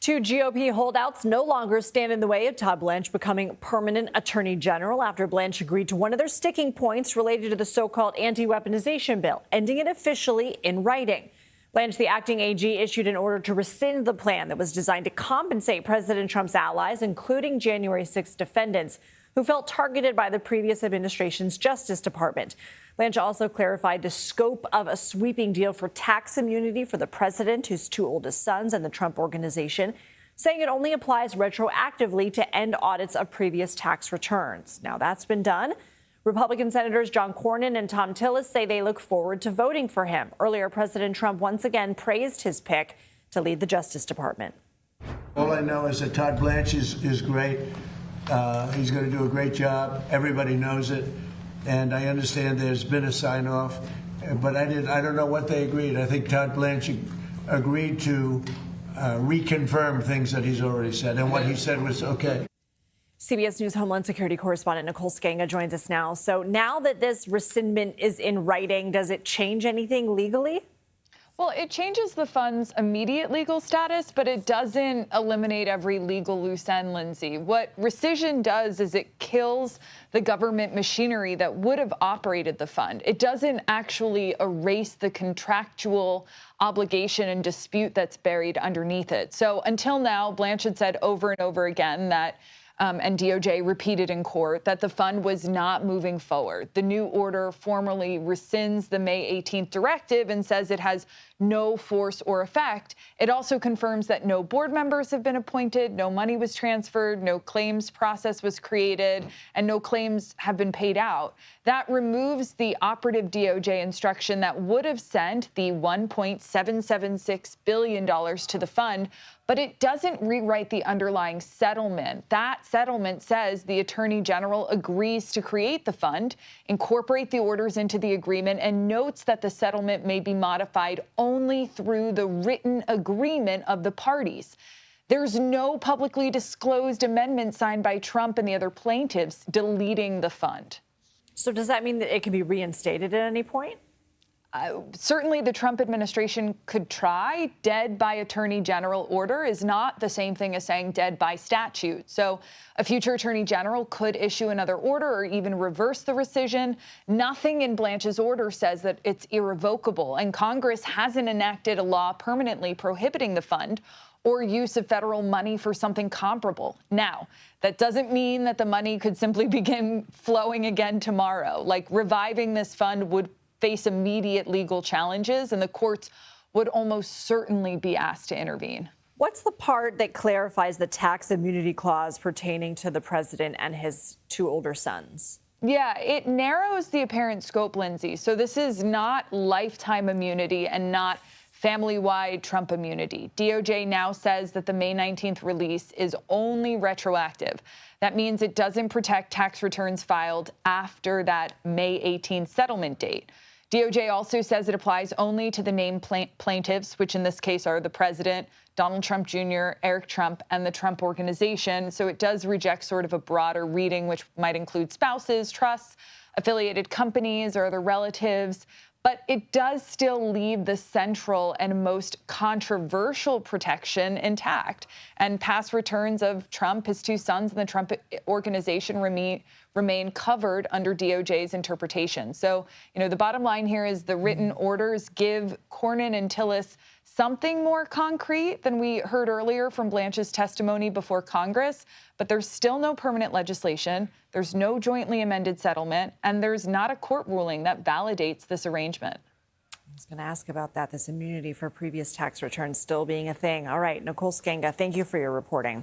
Two GOP holdouts no longer stand in the way of Todd Blanche becoming permanent attorney general after Blanche agreed to one of their sticking points related to the so-called anti-weaponization bill, ending it officially in writing. Blanche, the acting AG, issued an order to rescind the plan that was designed to compensate President Trump's allies, including January 6 defendants, who felt targeted by the previous administration's Justice Department. Blanche also clarified the scope of a sweeping deal for tax immunity for the president, his two oldest sons, and the Trump Organization, saying it only applies retroactively to end audits of previous tax returns. Now that's been done. Republican Senators John Cornyn and Thom Tillis say they look forward to voting for him. Earlier, President Trump once again praised his pick to lead the Justice Department. All I know is that Todd Blanche is great. He's going to do a great job. Everybody knows it. And I understand there's been a sign-off, but I don't know what they agreed. I think Todd Blanche agreed to reconfirm things that he's already said, and what he said was okay. CBS News Homeland Security correspondent Nicole Sganga joins us now. So now that this rescindment is in writing, does it change anything legally? Well, it changes the fund's immediate legal status, but it doesn't eliminate every legal loose end, Lindsay. What rescission does is it kills the government machinery that would have operated the fund. It doesn't actually erase the contractual obligation and dispute that's buried underneath it. So until now, Blanche had said over and over again that and DOJ repeated in court that the fund was not moving forward. The new order formally rescinds the May 18th directive and says it has no force or effect. It also confirms that no board members have been appointed, no money was transferred, no claims process was created, and no claims have been paid out. That removes the operative DOJ instruction that would have sent the $1.776 billion to the fund, but it doesn't rewrite the underlying settlement. That settlement says the Attorney General agrees to create the fund, incorporate the orders into the agreement, and notes that the settlement may be modified only through the written agreement of the parties. There's no publicly disclosed amendment signed by Trump and the other plaintiffs deleting the fund. So does that mean that it can be reinstated at any point? Certainly the Trump administration could try. Dead by Attorney General order is not the same thing as saying dead by statute. So a future Attorney General could issue another order or even reverse the rescission. Nothing in Blanche's order says that it's irrevocable, and Congress hasn't enacted a law permanently prohibiting the fund or use of federal money for something comparable. Now, that doesn't mean that the money could simply begin flowing again tomorrow. Like, reviving this fund would face immediate legal challenges, and the courts would almost certainly be asked to intervene. What's the part that clarifies the tax immunity clause pertaining to the president and his two older sons? Yeah, it narrows the apparent scope, Lindsay. So this is not lifetime immunity and not family-wide Trump immunity. DOJ now says that the May 19th release is only retroactive. That means it doesn't protect tax returns filed after that May 18th settlement date. DOJ also says it applies only to the named plaintiffs, which in this case are the president, Donald Trump Jr., Eric Trump, and the Trump Organization. So it does reject sort of a broader reading, which might include spouses, trusts, affiliated companies, or other relatives. But it does still leave the central and most controversial protection intact. And past returns of Trump, his two sons, and the Trump Organization remain covered under DOJ's interpretation. So, the bottom line here is the written orders give Cornyn and Tillis something more concrete than we heard earlier from Blanche's testimony before Congress, but there's still no permanent legislation, there's no jointly amended settlement, and there's not a court ruling that validates this arrangement. I was going to ask about that, this immunity for previous tax returns still being a thing. All right, Nicole Sganga, thank you for your reporting.